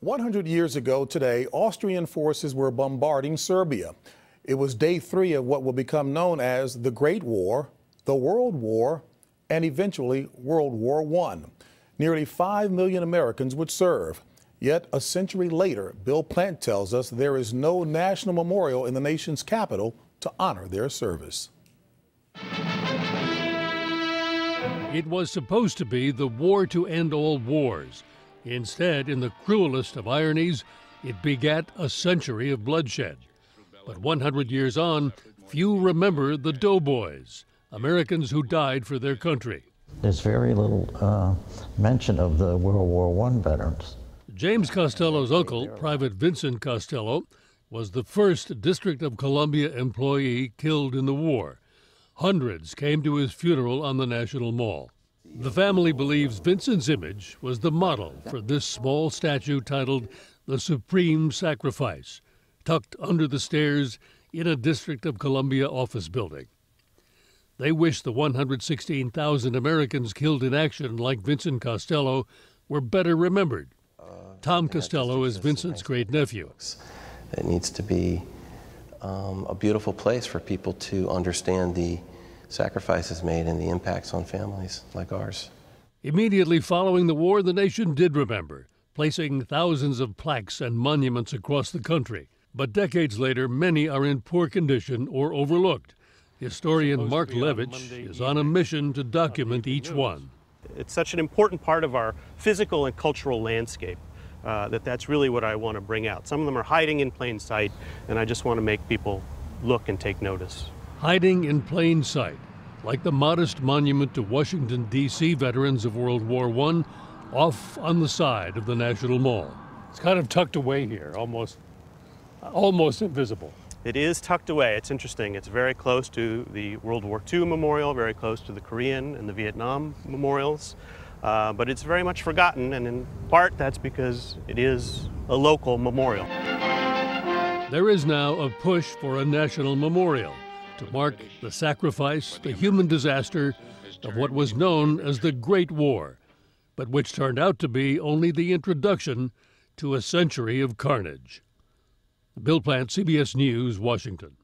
100 years ago today, Austrian forces were bombarding Serbia. It was day 3 of what will become known as the Great War, the World War, and eventually World War I. Nearly 5 million Americans would serve. Yet a century later, Bill Plante tells us there is no national memorial in the nation's capital to honor their service. It was supposed to be the war to end all wars. Instead, in the cruelest of ironies, it begat a century of bloodshed. But 100 years on, few remember the doughboys, Americans who died for their country. There's very little mention of the World War I veterans. James Costello's uncle, Private Vincent Costello, was the first District of Columbia employee killed in the war. Hundreds came to his funeral on the National Mall. The family believes Vincent's image was the model for this small statue titled The Supreme Sacrifice, tucked under the stairs in a District of Columbia office building. They wish the 116,000 Americans killed in action like Vincent Costello were better remembered. Tom Costello is Vincent's great-nephew. It needs to be a beautiful place for people to understand the sacrifices made and the impacts on families like ours. Immediately following the war, the nation did remember, placing thousands of plaques and monuments across the country. But decades later, many are in poor condition or overlooked. Historian Mark Levitch is on a mission to document each one. It's such an important part of our physical and cultural landscape that's really what I want to bring out. Some of them are hiding in plain sight, and I just want to make people look and take notice. Hiding in plain sight, like the modest monument to Washington, D.C. veterans of World War I, off on the side of the National Mall. It's kind of tucked away here, almost invisible. It is tucked away. It's interesting. It's very close to the World War II memorial, very close to the Korean and the Vietnam memorials, but it's very much forgotten, and in part that's because it is a local memorial. There is now a push for a national memorial to mark the sacrifice, the human disaster of what was known as the Great War, but which turned out to be only the introduction to a century of carnage. Bill Plante, CBS News, Washington.